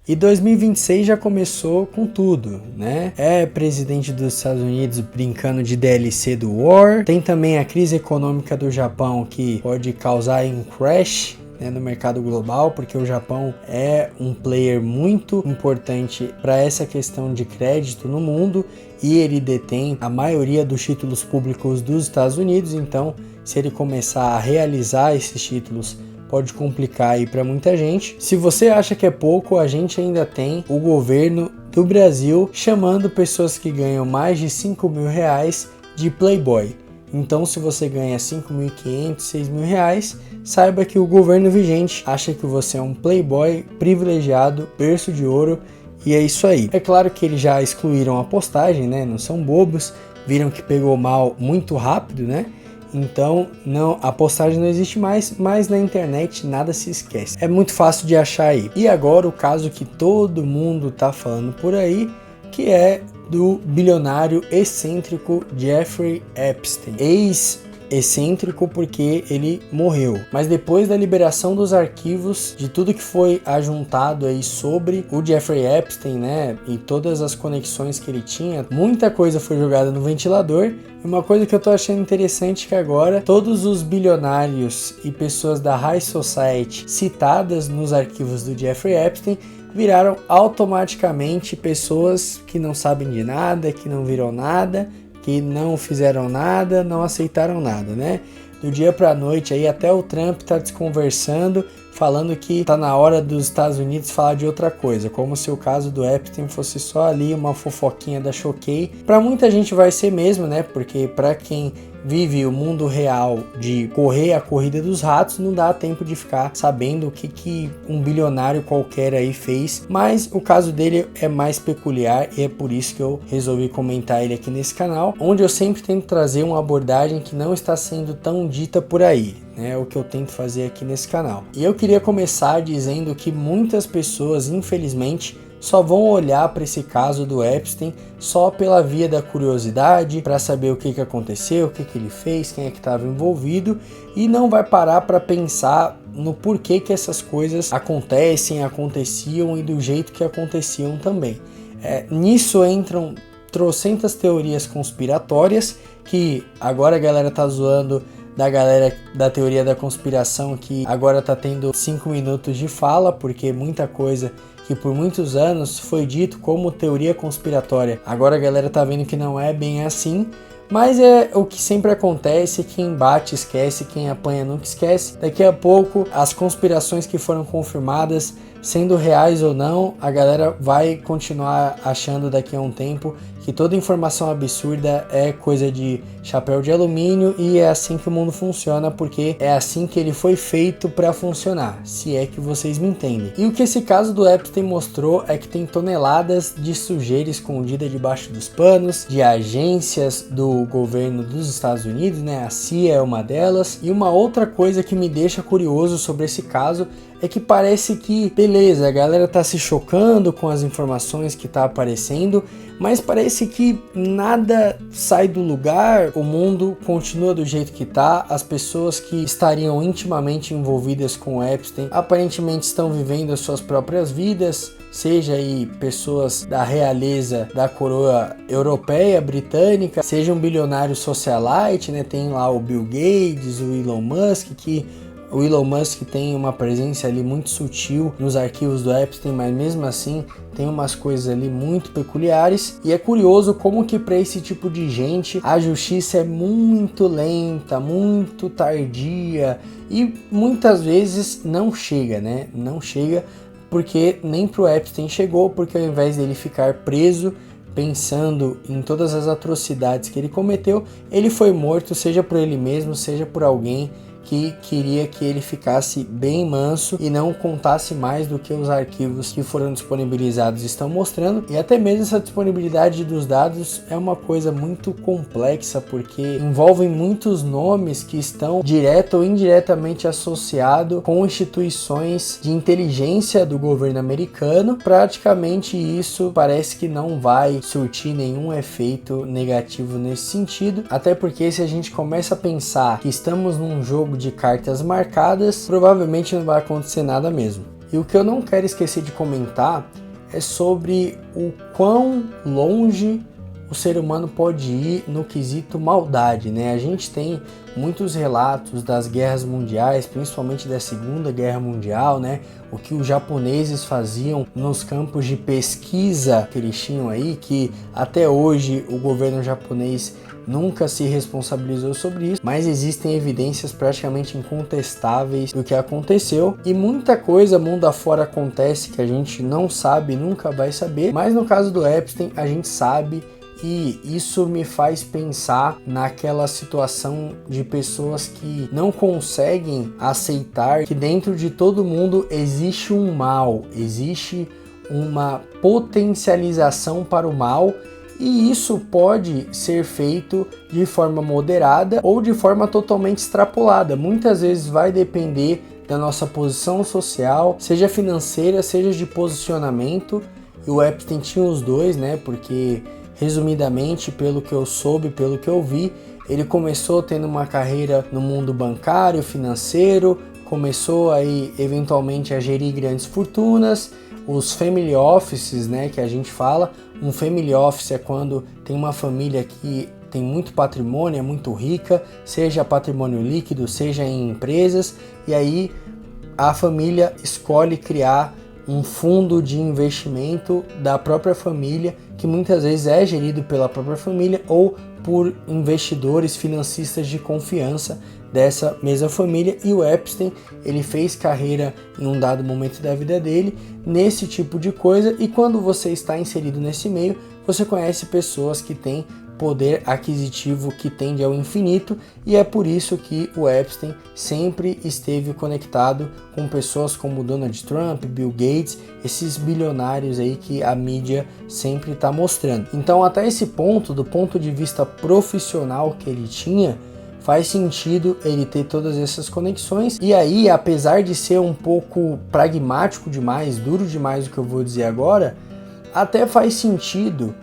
E 2026 já começou com tudo, né? É presidente dos Estados Unidos brincando de DLC do War. Tem também a crise econômica do Japão que pode causar um crash, né, no mercado global, porque o Japão é um player muito importante para essa questão de crédito no mundo e ele detém a maioria dos títulos públicos dos Estados Unidos. Então, se ele começar a realizar esses títulos, pode complicar aí para muita gente. Se você acha que é pouco, a gente ainda tem o governo do Brasil chamando pessoas que ganham mais de R$5.000 de playboy. Então, se você ganha R$5.500, R$6.000, saiba que o governo vigente acha que você é um playboy privilegiado, berço de ouro, e é isso aí. É claro que eles já excluíram a postagem, né? Não são bobos, viram que pegou mal muito rápido, né? Então, não, a postagem não existe mais, mas na internet nada se esquece. É muito fácil de achar aí. E agora o caso que todo mundo tá falando por aí, que é do bilionário excêntrico Jeffrey Epstein. Ex-excêntrico porque ele morreu. Mas depois da liberação dos arquivos, de tudo que foi ajuntado aí sobre o Jeffrey Epstein, né, e todas as conexões que ele tinha, muita coisa foi jogada no ventilador. E uma coisa que eu tô achando interessante é que agora todos os bilionários e pessoas da High Society citadas nos arquivos do Jeffrey Epstein viraram automaticamente pessoas que não sabem de nada, que não viram nada, que não fizeram nada, não aceitaram nada, né? Do dia para a noite aí até o Trump tá desconversando, falando que tá na hora dos Estados Unidos falar de outra coisa, como se o caso do Epstein fosse só ali uma fofoquinha da Choquei. Para muita gente vai ser mesmo, né? Porque para quem vive o mundo real de correr a corrida dos ratos, não dá tempo de ficar sabendo o que um bilionário qualquer aí fez, mas o caso dele é mais peculiar e é por isso que eu resolvi comentar ele aqui nesse canal, onde eu sempre tento trazer uma abordagem que não está sendo tão dita por aí. É o que eu tento fazer aqui nesse canal. E eu queria começar dizendo que muitas pessoas, infelizmente, só vão olhar para esse caso do Epstein só pela via da curiosidade, para saber o que aconteceu, o que ele fez, quem é que estava envolvido, e não vai parar para pensar no porquê que essas coisas aconteciam e do jeito que aconteciam também. Nisso entram trocentas teorias conspiratórias, que agora a galera tá zoando da galera da teoria da conspiração, que agora tá tendo 5 minutos de fala, porque muita coisa que por muitos anos foi dito como teoria conspiratória, agora a galera tá vendo que não é bem assim. Mas é o que sempre acontece, quem bate esquece, quem apanha nunca esquece. Daqui a pouco, as conspirações que foram confirmadas, sendo reais ou não, a galera vai continuar achando daqui a um tempo que toda informação absurda é coisa de chapéu de alumínio, e é assim que o mundo funciona, porque é assim que ele foi feito para funcionar, se é que vocês me entendem. E o que esse caso do Epstein mostrou é que tem toneladas de sujeira escondida debaixo dos panos, de agências do governo dos Estados Unidos, né? A CIA é uma delas. E uma outra coisa que me deixa curioso sobre esse caso é que parece que, beleza, a galera tá se chocando com as informações que tá aparecendo, mas parece que nada sai do lugar, o mundo continua do jeito que tá, as pessoas que estariam intimamente envolvidas com Epstein aparentemente estão vivendo as suas próprias vidas, seja aí pessoas da realeza da coroa europeia, britânica, seja um bilionário socialite, né? Tem lá o Bill Gates, o Elon Musk, que o Elon Musk tem uma presença ali muito sutil nos arquivos do Epstein, mas mesmo assim tem umas coisas ali muito peculiares. E é curioso como que para esse tipo de gente a justiça é muito lenta, muito tardia e muitas vezes não chega, né? Não chega porque nem pro Epstein chegou, porque ao invés dele ficar preso pensando em todas as atrocidades que ele cometeu, ele foi morto, seja por ele mesmo, seja por alguém que queria que ele ficasse bem manso e não contasse mais do que os arquivos que foram disponibilizados estão mostrando. E até mesmo essa disponibilidade dos dados é uma coisa muito complexa, porque envolvem muitos nomes que estão direto ou indiretamente associados com instituições de inteligência do governo americano. Praticamente isso parece que não vai surtir nenhum efeito negativo nesse sentido, até porque se a gente começa a pensar que estamos num jogo de cartas marcadas, provavelmente não vai acontecer nada mesmo. E o que eu não quero esquecer de comentar é sobre o quão longe o ser humano pode ir no quesito maldade, né? A gente tem muitos relatos das guerras mundiais, principalmente da Segunda Guerra Mundial, né? O que os japoneses faziam nos campos de pesquisa que eles tinham aí, que até hoje o governo japonês nunca se responsabilizou sobre isso, mas existem evidências praticamente incontestáveis do que aconteceu, e muita coisa mundo afora acontece que a gente não sabe, nunca vai saber, mas no caso do Epstein a gente sabe. E isso me faz pensar naquela situação de pessoas que não conseguem aceitar que dentro de todo mundo existe um mal, existe uma potencialização para o mal, e isso pode ser feito de forma moderada ou de forma totalmente extrapolada. Muitas vezes vai depender da nossa posição social, seja financeira, seja de posicionamento, e o Epstein tinha os dois, né? Porque resumidamente, pelo que eu soube, pelo que eu vi, ele começou tendo uma carreira no mundo bancário, financeiro, começou aí eventualmente a gerir grandes fortunas, os family offices, né, que a gente fala. Um family office é quando tem uma família que tem muito patrimônio, é muito rica, seja patrimônio líquido, seja em empresas, e aí a família escolhe criar um fundo de investimento da própria família, que muitas vezes é gerido pela própria família ou por investidores financistas de confiança dessa mesma família. E o Epstein, ele fez carreira em um dado momento da vida dele nesse tipo de coisa, e quando você está inserido nesse meio, você conhece pessoas que têm poder aquisitivo que tende ao infinito, e é por isso que o Epstein sempre esteve conectado com pessoas como Donald Trump, Bill Gates, esses bilionários aí que a mídia sempre está mostrando. Então, até esse ponto, do ponto de vista profissional que ele tinha, faz sentido ele ter todas essas conexões. E aí, apesar de ser um pouco pragmático demais, duro demais o que eu vou dizer agora, até faz sentido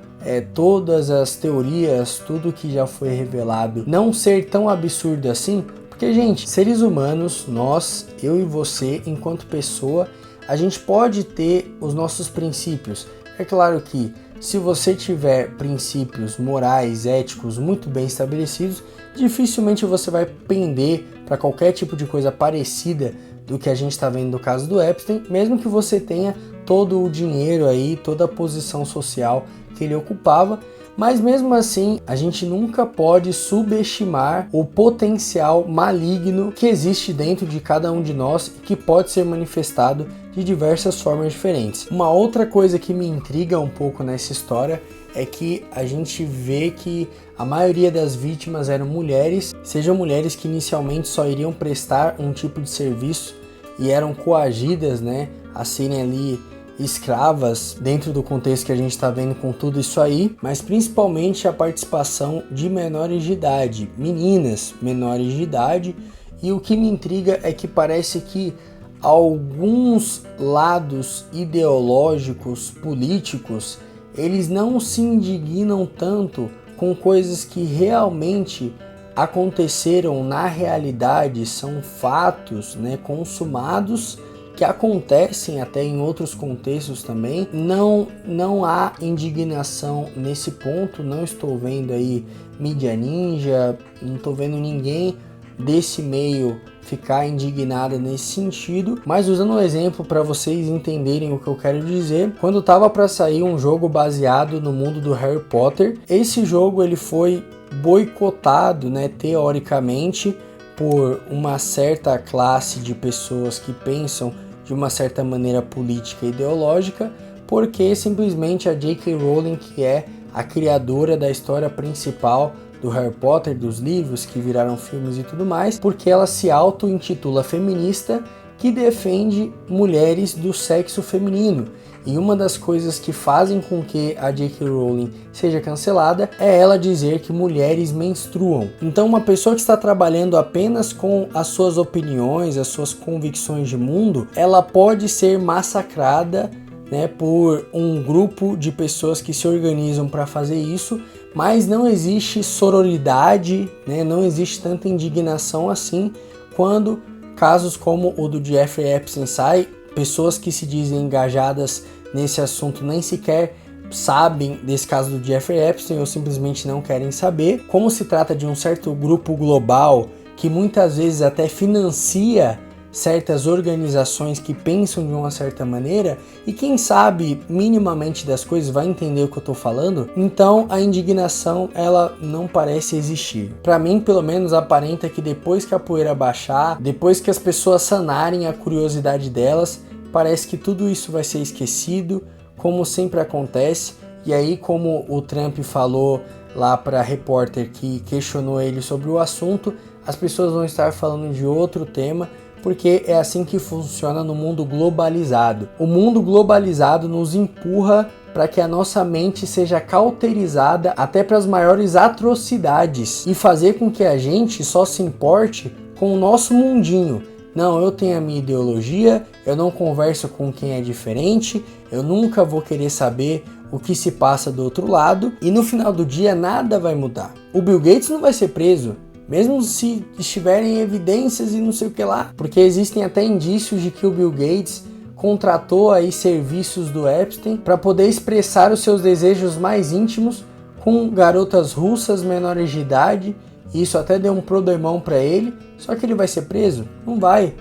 todas as teorias, tudo que já foi revelado, não ser tão absurdo assim, porque, gente, seres humanos, nós, eu e você, enquanto pessoa, a gente pode ter os nossos princípios. É claro que se você tiver princípios morais, éticos muito bem estabelecidos, dificilmente você vai pender para qualquer tipo de coisa parecida do que a gente está vendo no caso do Epstein, mesmo que você tenha todo o dinheiro aí, toda a posição social que ele ocupava. Mas mesmo assim, a gente nunca pode subestimar o potencial maligno que existe dentro de cada um de nós e que pode ser manifestado de diversas formas diferentes. Uma outra coisa que me intriga um pouco nessa história é que a gente vê que a maioria das vítimas eram mulheres, sejam mulheres que inicialmente só iriam prestar um tipo de serviço e eram coagidas, né, a serem ali escravas dentro do contexto que a gente está vendo com tudo isso aí, mas principalmente a participação de menores de idade, meninas menores de idade. E o que me intriga é que parece que alguns lados ideológicos, políticos, eles não se indignam tanto com coisas que realmente aconteceram na realidade, são fatos, né, consumados, que acontecem até em outros contextos também. Não há indignação nesse ponto, não estou vendo aí mídia ninja, não estou vendo ninguém desse meio ficar indignada nesse sentido, mas usando um exemplo para vocês entenderem o que eu quero dizer, quando estava para sair um jogo baseado no mundo do Harry Potter, esse jogo ele foi boicotado, né, teoricamente, por uma certa classe de pessoas que pensam de uma certa maneira política e ideológica, porque simplesmente a J.K. Rowling, que é a criadora da história principal do Harry Potter, dos livros que viraram filmes e tudo mais, porque ela se auto-intitula feminista que defende mulheres do sexo feminino. E uma das coisas que fazem com que a J.K. Rowling seja cancelada é ela dizer que mulheres menstruam. Então, uma pessoa que está trabalhando apenas com as suas opiniões, as suas convicções de mundo, ela pode ser massacrada, né, por um grupo de pessoas que se organizam para fazer isso, mas não existe sororidade, né, não existe tanta indignação assim quando casos como o do Jeffrey Epstein saem, pessoas que se dizem engajadas nesse assunto nem sequer sabem desse caso do Jeffrey Epstein ou simplesmente não querem saber. Como se trata de um certo grupo global que muitas vezes até financia certas organizações que pensam de uma certa maneira, e quem sabe minimamente das coisas vai entender o que eu estou falando, então a indignação ela não parece existir. Para mim, pelo menos, aparenta que depois que a poeira baixar, depois que as pessoas sanarem a curiosidade delas, parece que tudo isso vai ser esquecido, como sempre acontece. E aí, como o Trump falou lá para a repórter que questionou ele sobre o assunto, as pessoas vão estar falando de outro tema, porque é assim que funciona no mundo globalizado. O mundo globalizado nos empurra para que a nossa mente seja cauterizada até para as maiores atrocidades e fazer com que a gente só se importe com o nosso mundinho. Não, eu tenho a minha ideologia, eu não converso com quem é diferente, eu nunca vou querer saber o que se passa do outro lado, e no final do dia nada vai mudar. O Bill Gates não vai ser preso, mesmo se estiverem evidências e não sei o que lá, porque existem até indícios de que o Bill Gates contratou aí serviços do Epstein para poder expressar os seus desejos mais íntimos com garotas russas menores de idade. Isso até deu um problemão para ele, só que ele vai ser preso? Não vai,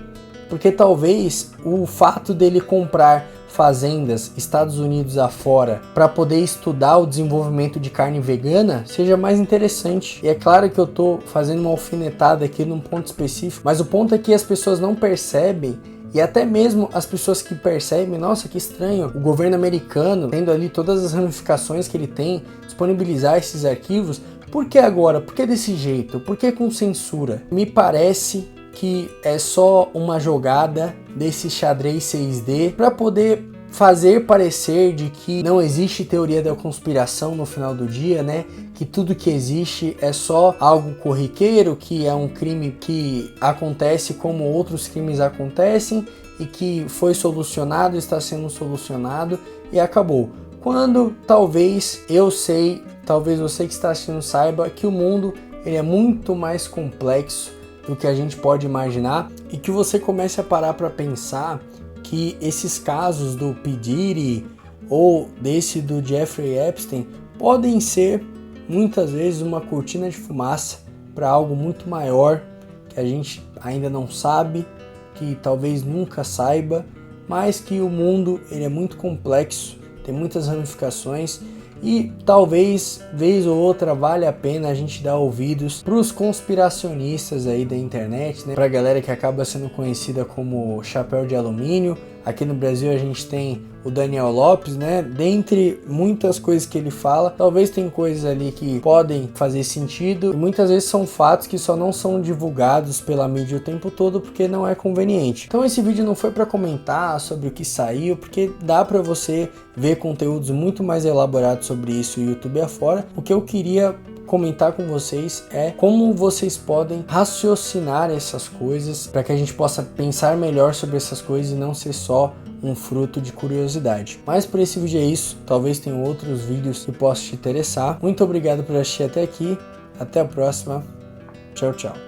porque talvez o fato dele comprar fazendas Estados Unidos afora para poder estudar o desenvolvimento de carne vegana seja mais interessante. E é claro que eu tô fazendo uma alfinetada aqui num ponto específico, mas o ponto é que as pessoas não percebem, e até mesmo as pessoas que percebem, nossa, que estranho, o governo americano, tendo ali todas as ramificações que ele tem, disponibilizar esses arquivos. Por que agora? Por que desse jeito? Por que com censura? Me parece que é só uma jogada desse xadrez 6D para poder fazer parecer de que não existe teoria da conspiração no final do dia, né? Que tudo que existe é só algo corriqueiro, que é um crime que acontece como outros crimes acontecem e que foi solucionado, está sendo solucionado e acabou. Quando talvez eu sei, talvez você que está assistindo saiba que o mundo ele é muito mais complexo do que a gente pode imaginar, e que você comece a parar para pensar que esses casos do P. Diddy ou desse do Jeffrey Epstein podem ser muitas vezes uma cortina de fumaça para algo muito maior que a gente ainda não sabe, que talvez nunca saiba, mas que o mundo ele é muito complexo, tem muitas ramificações. E talvez, vez ou outra, vale a pena a gente dar ouvidos para os conspiracionistas aí da internet, né? Para a galera que acaba sendo conhecida como chapéu de alumínio. Aqui no Brasil a gente tem o Daniel Lopes, né? Dentre muitas coisas que ele fala, talvez tem coisas ali que podem fazer sentido, e muitas vezes são fatos que só não são divulgados pela mídia o tempo todo porque não é conveniente. Então esse vídeo não foi para comentar sobre o que saiu, porque dá para você ver conteúdos muito mais elaborados sobre isso no YouTube afora. O que eu queria comentar com vocês é como vocês podem raciocinar essas coisas para que a gente possa pensar melhor sobre essas coisas e não ser só um fruto de curiosidade. Mas por esse vídeo é isso, talvez tenham outros vídeos que possam te interessar. Muito obrigado por assistir até aqui, até a próxima, tchau, tchau.